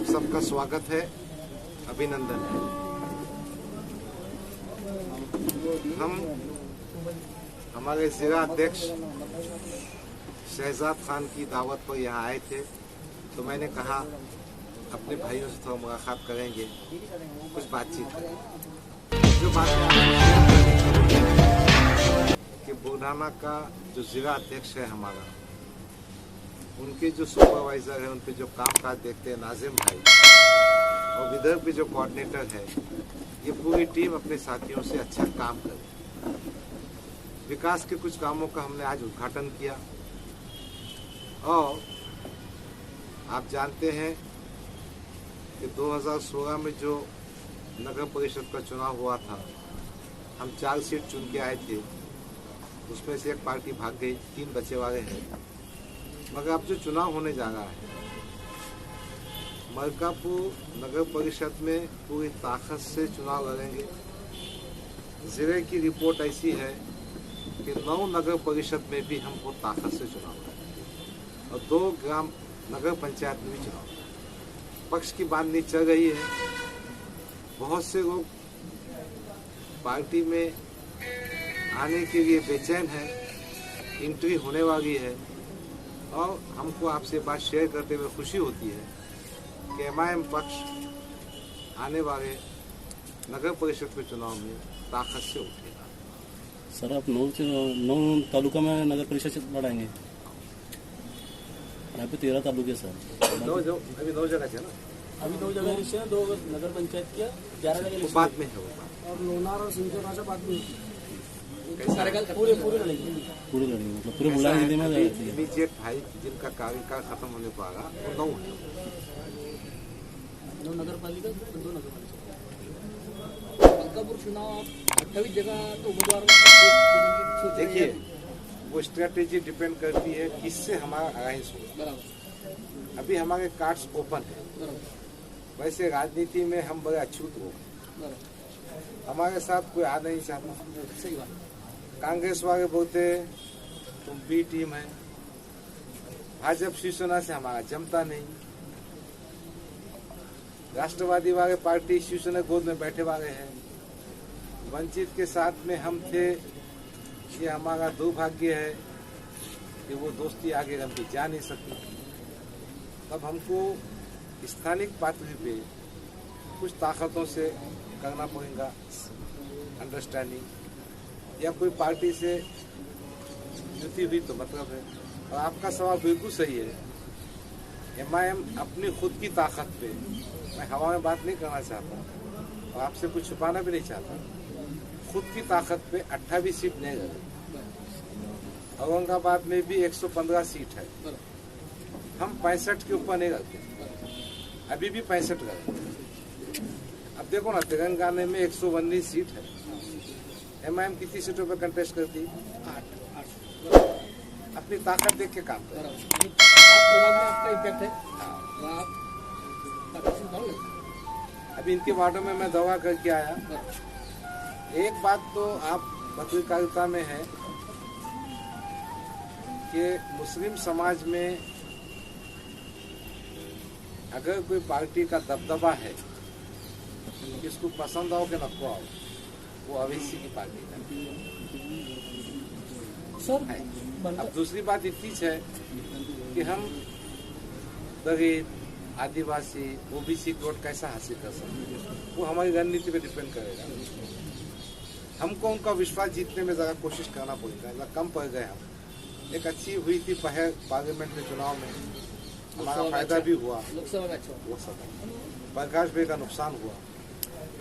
सबका स्वागत है, अभिनंदन है। हम हमारे जिला अध्यक्ष शहजाद खान की दावत पर यहाँ आए थे, तो मैंने कहा अपने भाइयों से थोड़ा मुलाकात करेंगे, कुछ बातचीत करेंगे। जो बात कि बुरहाना का जो जिला अध्यक्ष है हमारा, उनके जो सुपरवाइजर है, उन पे जो कामकाज देखते हैं नाजिम भाई, और विदर्भ के जो कोऑर्डिनेटर है, ये पूरी टीम अपने साथियों से अच्छा काम करे। विकास के कुछ कामों का हमने आज उद्घाटन किया, और आप जानते हैं कि 2016 में जो नगर परिषद का चुनाव हुआ था, हम 4 सीट चुन के आए थे, उसमें से एक पार्टी भाग गई, 3 बचे वाले हैं। मगर अब जो चुनाव होने जा रहा है, मलकापुर नगर परिषद में पूरी ताकत से चुनाव लड़ेंगे। जिले की रिपोर्ट ऐसी है कि 9 नगर परिषद में भी हमको ताकत से चुनाव लड़ेंगे, और 2 ग्राम नगर पंचायत में भी चुनाव। पक्ष की बातचीत चल रही है, बहुत से लोग पार्टी में आने के लिए बेचैन है, एंट्री होने वाली है, और हमको आपसे बात शेयर करते हुए खुशी होती है कि MIM पक्ष आने वाले नगर परिषद के चुनाव में ताकत से उठेगा। सर, आप 9 तालुका में नगर परिषद लड़ाएंगे? यहाँ पे 13 तालुके सर। अभी 9 जगह है ना, अभी 2 जगह 2 नगर पंचायत किया, 11 जगह बाद में है वो बात। और लोनार और सिंचनाचा बाद में पूरे लड़ेंगे, मतलब पूरे बुलाने जिले में इमीडिएट भाई जिनका कार्यकाल खत्म होने को आ रहा, वो 9 है। 9 नगर पालिका, 2 नगर पालिका। मलकापुर चुनाव 28 जगह तो उम्मीदवार देखिए, वो स्ट्रेटेजी डिपेंड करती है किससे हमारा अलायंस होगा। अभी हमारे कार्ड्स ओपन है। वैसे राजनीति में हम बड़े अछूत हो, हमारे साथ कोई आ नहीं चाहता। सही बात। कांग्रेस वाले बोलते तुम बी टीम है, भाजपा शिवसेना से हमारा जमता नहीं, राष्ट्रवादी वाले पार्टी शिवसेना गोद में बैठे वाले हैं, वंचित के साथ में हम थे। ये हमारा दुर्भाग्य है कि वो दोस्ती आगे लंबी जा नहीं सकी। तब हमको स्थानिक पार्टी पे कुछ ताकतों से करना पड़ेगा अंडरस्टैंडिंग, या कोई पार्टी से युति हुई तो मतलब है। और आपका सवाल बिल्कुल सही है, MIM अपनी खुद की ताकत पे, मैं हवा में बात नहीं करना चाहता और आपसे कुछ छुपाना भी नहीं चाहता, खुद की ताकत पे 28 सीट नहीं लगे। औरंगाबाद में भी 115 सीट है, हम 65 के ऊपर नहीं लगते, अभी भी 65 लगे। अब देखो ना, तेलंगाना में 119 सीट है, MIM कितनी सीटों पर कंटेस्ट करती? 8। अपनी ताकत देख के काम करो। आपका इम्पैक्ट है। अभी इनके वार्डों में मैं दवा करके आया। एक बात तो आप पत्रकारिता में है कि मुस्लिम समाज में अगर कोई पार्टी का दबदबा है, किसको पसंद आओ कि नको आओ, वो अवैसी की पार्टी है सर। अब दूसरी बात इतनी है कि हम दलित, आदिवासी, OBC वोट कैसा हासिल कर सकते हैं, वो हमारी रणनीति पे डिपेंड करेगा। हमको उनका विश्वास जीतने में ज़्यादा कोशिश करना पड़ेगा, ज़्यादा कम पड़ गए हम। एक अच्छी हुई थी पहल पार्लियामेंट में चुनाव में, हमारा फायदा भी हुआ। लोकसभा प्रकाश भाई का नुकसान हुआ,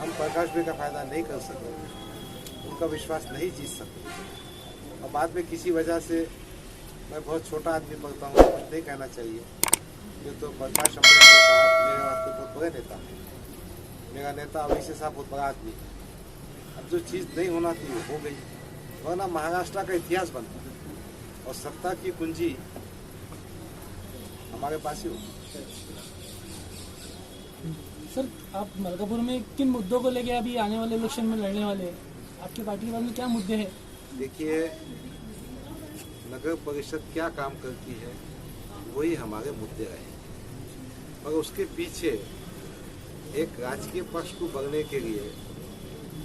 हम प्रकाश भाई का फायदा नहीं कर सके, उनका विश्वास नहीं जीत सके। और बाद में किसी वजह से, मैं बहुत छोटा आदमी पढ़ता हूँ, कुछ नहीं कहना चाहिए, ये तो प्रकाश अम्बेडकर साहब मेरे वास्ते बहुत बड़े नेता हैं, मेरा नेता अवैसी साहब बहुत बड़ा आदमी है। अब जो चीज़ नहीं होना थी वो हो गई, वरना महाराष्ट्र का इतिहास बनता है, और सत्ता की कुंजी हमारे पास ही होगी। सर, आप मलकापुर में किन मुद्दों को लेके अभी आने वाले इलेक्शन में लड़ने वाले हैं? आपकी पार्टी के बारे में क्या मुद्दे हैं? देखिए, नगर परिषद क्या काम करती है वही हमारे मुद्दे रहे, और उसके पीछे एक राजकीय पक्ष को बढ़ने के लिए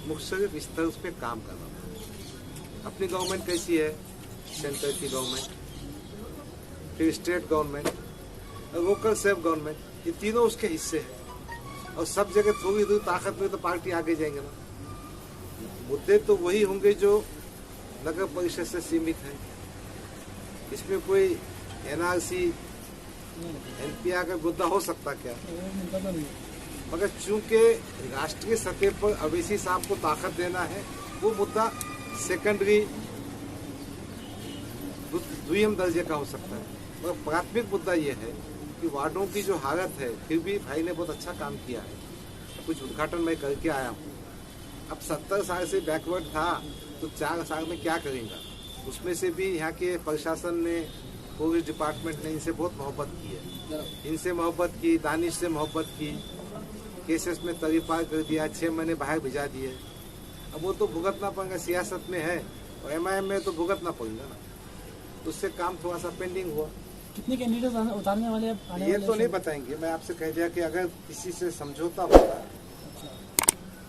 मुख्तलिफ स्तर पे काम करना था। अपनी गवर्नमेंट कैसी है, सेंटर की गवर्नमेंट, फिर state government, local self government, ये तीनों उसके हिस्से हैं। और सब जगह थोड़ी थोड़ी ताकत में तो पार्टी आगे जाएंगे ना। मुद्दे तो वही होंगे जो नगर परिषद से सीमित है। इसमें कोई एनआरसी एनपीआर का मुद्दा हो सकता क्या, मगर चूंकि राष्ट्रीय सतह पर अवैसी साहब को ताकत देना है, वो मुद्दा सेकेंडरी द्वितीय दर्जे का हो सकता है। मगर प्राथमिक मुद्दा ये है कि वार्डों की जो हालत है, फिर भी भाई ने बहुत अच्छा काम किया है। कुछ उद्घाटन मैं करके आया हूँ। अब 70 साल से बैकवर्ड था तो 4 साल में क्या करेंगे। उसमें से भी यहाँ के प्रशासन ने, पुलिस डिपार्टमेंट ने इनसे बहुत मोहब्बत की है। इनसे मोहब्बत की, दानिश से मोहब्बत की, केसेस में तरीपार कर दिया, 6 महीने बाहर भिजा दिए। अब वो तो भुगतना पड़ेगा, सियासत में है और एमआईएम में तो भुगतना पड़ेगा ना। तो उससे काम थोड़ा सा पेंडिंग हुआ। कितने कैंडिडेट उतारने वाले हैं आने ये वाले तो नहीं बताएंगे। मैं आपसे कह दिया कि अगर किसी से समझौता होता है,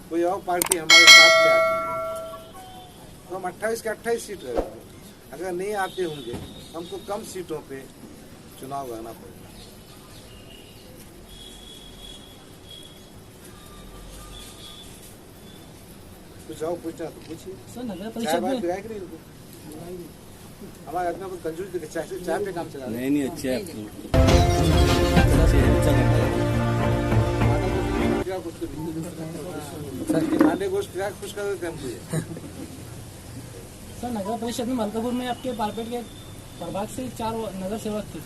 कोई और पार्टी हमारे साथ में आती है, तो हम 28 के 28 सीट रहेंगे। अगर नहीं आते होंगे, हमको कम सीटों पे चुनाव लड़ना पड़ेगा। कुछ और पूछना तो पूछिए। सर नगर चाय परिषद बात में गिराए कि नहीं इनको? हमारे आदमी को कंजूस दिखे, चाय पे काम चला रहे हैं। नहीं अच्छे क्या कुछ तो नहीं। खाने गोश्त क्या खुश कर देते हमको ये। सर नगर परिषद में मलकापुर में आपके पारपेट के प्रभाग से 4 नगर सेवक थे।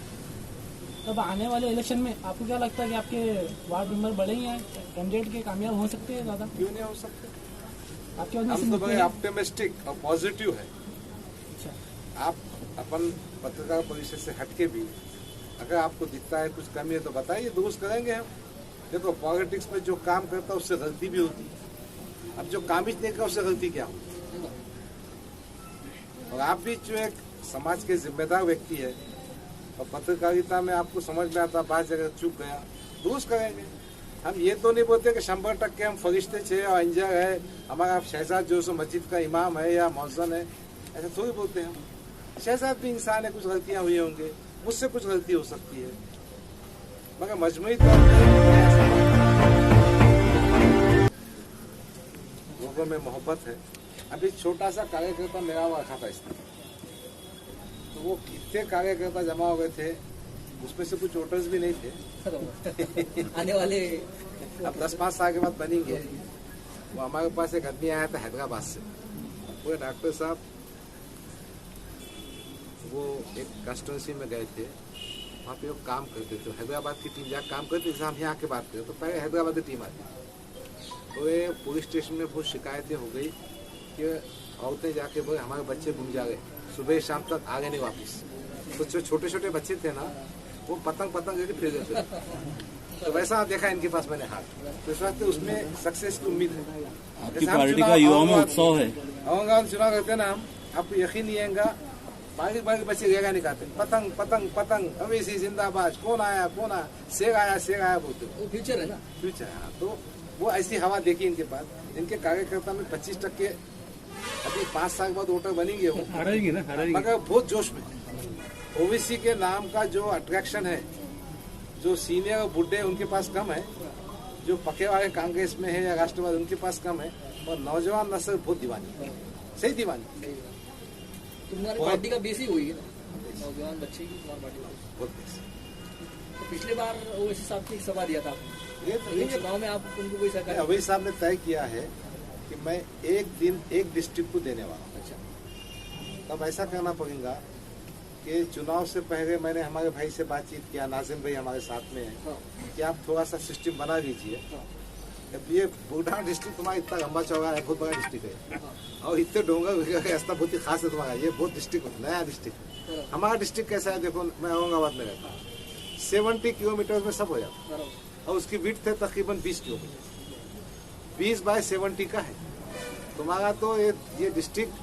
तब आने वाले इलेक्शन में आपको क्या लगता है कि आपके वार्ड मेंबर बढ़ेंगे या कैंडिडेट के कामयाब हो सकते हैं ज़्यादा? क्यों नहीं हो सकते? आपके वजह से हम तो निकले बड़े हैं? ऑप्टिमिस्टिक और पॉजिटिव है। अच्छा, आप अपन पत्रकार परिषद से हटके भी अगर आपको दिखता है कुछ कमी है तो बताइए, दुरुस्त करेंगे हम। देखो पॉलिटिक्स में जो काम करता है उससे गलती भी होती है। अब जो काम ही नहीं करता उससे गलती क्या होती? और आप भी जो एक समाज के जिम्मेदार व्यक्ति है और पत्रकारिता में आपको समझ में आता, बात जगह चूक गया, दुरुस्त करेंगे। हम ये तो नहीं बोलते कि 100% हम फरिश्ते छे और अंजर है, हमारा शहजाद जो सो मस्जिद का इमाम है या मौजन है, ऐसा थोड़ी बोलते हैं हम। शहजाद भी इंसान है, कुछ गलतियां हुई होंगे, मुझसे कुछ गलती हो सकती है, मगर मजमूई तौर पर लोगों में मोहब्बत है। अभी छोटा सा कार्यकर्ता मेरा रखा था इसमें, तो वो कितने कार्यकर्ता जमा हो गए थे, उसमें से कुछ वोटर्स भी नहीं थे। आने वाले अब 10-5 साल के बाद बनेंगे। वो हमारे पास एक आदमी आया था हैदराबाद से, वो डॉक्टर साहब, वो एक कंस्टिट्यूंसी में गए थे, वहाँ पे वो काम करते थे। हैदराबाद की टीम जाकर काम करती थी, हम यहाँ के बात करें तो पहले हैदराबाद की टीम आती। तो ये पुलिस स्टेशन में बहुत शिकायतें हो गई कि औरतें जाके बोले हमारे बच्चे गुम जा गए, सुबह शाम तक आ गए नहीं वापस। तो जो छोटे छोटे बच्चे थे ना, वो पतंग लेके फिर गए थे। तो वैसा देखा इनके पास मैंने हाथ, तो इस वक्त उसमें सक्सेस की उम्मीद है। आपकी पार्टी का युवा में उत्सव है। आऊंगा चुनाव करते ना हम, आपको यकीन नहीं आएगा, बाकी बच्चे जगह निकालते पतंग पतंग पतंग, अवैसी जिंदाबाद, कौन आया शेर आया बोलते। वो फ्यूचर है ना, फ्यूचर है। तो वो ऐसी हवा देखी इनके पास। इनके कार्यकर्ता में 25% अभी 5 साल बाद वोटर बनेंगे वो, मगर बहुत जोश में। ओबीसी के नाम का जो अट्रैक्शन है, जो सीनियर और बुढ़े उनके पास कम है, जो पके वाले कांग्रेस में है या राष्ट्रवाद उनके पास कम है, और नौजवान नस्ल बहुत दीवानी है, सही दीवानी। तुम्हारी पार्टी का बेस ही हुई है ना, नौजवान बच्चे की तुम्हारी पार्टी का। बहुत बेस। तो पिछले बार ओवैसी साहब की सभा दिया था आपने, ये तो ये चुनाव में आप उनको कोई सरकार? अवैध साहब ने तय किया है कि मैं एक दिन एक डिस्ट्रिक्ट को देने वाला हूँ। अच्छा, तब ऐसा करना पड़ेगा कि चुनाव से पहले मैंने हमारे भाई से बातचीत किया, नाजिम भाई हमारे साथ में है, हाँ, कि आप थोड़ा सा सिस्टम बना लीजिए। हाँ, अब ये बूढ़ा डिस्ट्रिक्ट तुम्हारा इतना लंबा चौड़ा है, बहुत बड़ा डिस्ट्रिक्ट है, हाँ, और इतने डोंगर रास्ता बहुत ही खास है तुम्हारा। ये बहुत डिस्ट्रिक्ट नया डिस्ट्रिक्ट। हाँ, हमारा डिस्ट्रिक्ट कैसा है देखो, मैं औरंगाबाद में रहता हूँ, 70 किलोमीटर में सब हो जाता है, और उसकी विड्थ है तकरीबन 20 किलोमीटर, 20 बाय 70 का है। तुम्हारा तो ये डिस्ट्रिक्ट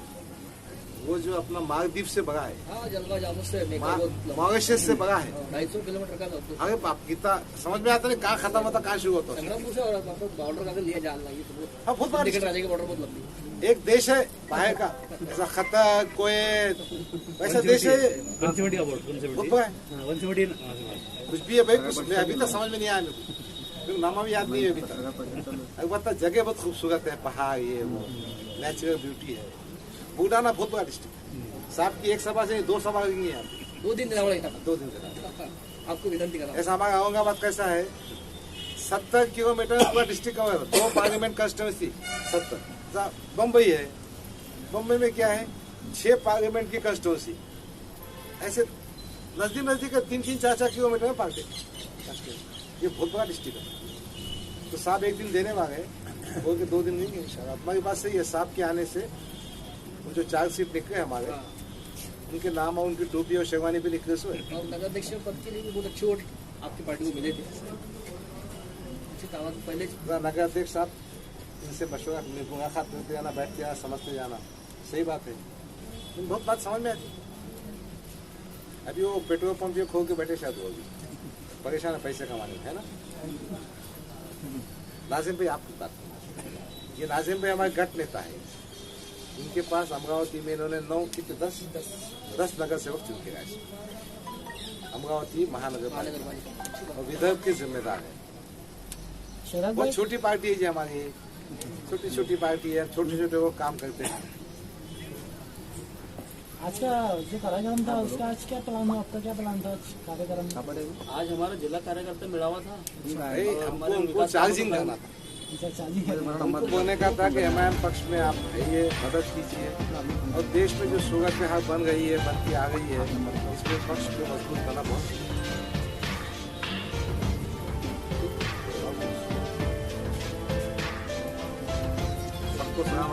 वो जो अपना मालदीव से बड़ा है, हाँ जलगांव जामुन से मेघालय मॉरिशस से बड़ा है। 250 किलोमीटर का लगभग अरे बाप कितना समझ में आता नहीं, कहाँ खत्म होता कहाँ शुरू होता है। संग्रामपुर से और मतलब बॉर्डर का लिए जान लगी तो हाँ बहुत बड़ा टिकट राज्य की बॉर्डर बहुत लंबी है। एक देश है बाहर का, ऐसा खतर कोई वैसा देश है, 170 का बोर्ड, बहुत बड़ा है। 170 कुछ भी है भाई, कुछ मैं अभी तक समझ में नहीं आया मेरे को, क्योंकि नामा भी याद नहीं है अभी तक। अभी बता जगह बहुत खूबसूरत है, पहाड़ ये वो नेचुरल ब्यूटी है। बूढ़ाना बहुत बड़ा डिस्ट्रिक्ट, साहब की एक सभा से 2 सभा होंगी यहाँ पे, 2 दिन देना पड़ेगा 2 दिन तक। आपको विनती करा। ऐसा हमारा औरंगाबाद कैसा है, 70 किलोमीटर पूरा district cover, 2 parliament constituency 70। Bombay है, बम्बई में क्या है 6 पार्लियामेंट की कंस्टिट्यूंसी, ऐसे नजदीक नजदीक 3-3, 4-4 किलोमीटर में पार्टी। ये बहुत बड़ा डिस्ट्रिक्ट है। तो साहब एक दिन देने वाले बोल के 2 दिन नहीं है शायद। हमारी बात सही है, साहब के आने से वो जो चार्जशीट निकले हमारे, उनके नाम और उनकी टोपी और शेरवानी पे निकले सो है। और नगर अध्यक्ष पद के लिए भी बहुत अच्छे वोट आपकी पार्टी को मिले थे। अच्छी दावा तो पहले नगर अध्यक्ष साहब इनसे मशवरा मुलाकात करते जाना, बैठ के जाना, समझते जाना, सही बात है। लेकिन बहुत बात समझ में आती। अभी वो पेट्रोल पंप ये खोल के बैठे शायद होगी, परेशान है पैसे कमाने में, है ना। नाजिम भाई आपकी बात, ये नाजिम भाई हमारे गट नेता है। इनके पास अमरावती में इन्होंने 10 नगर सेवक चुन के लाए। अमरावती महानगर पालिका और विदर्भ के जिम्मेदार है। शरद भाई बहुत छोटी पार्टी है जी हमारी, छोटी छोटी पार्टी है, छोटे छोटे वो काम करते हैं। आज का जो कार्यक्रम था उसका आज क्या प्लान है आपका, क्या प्लान था आज कार्यक्रम में? आज हमारा जिला कार्यकर्ता मेड़ावा था। भाई हमको उनको चार्जिंग करना था, अच्छा चालीस उनको बोलने का था कि एमआईएम पक्ष में आप आइए, मदद कीजिए, और देश में जो सूरत में हाल बन रही है, बनती आ गई है, इसमें पक्ष को मजबूत करना बहुत सबको सलाम।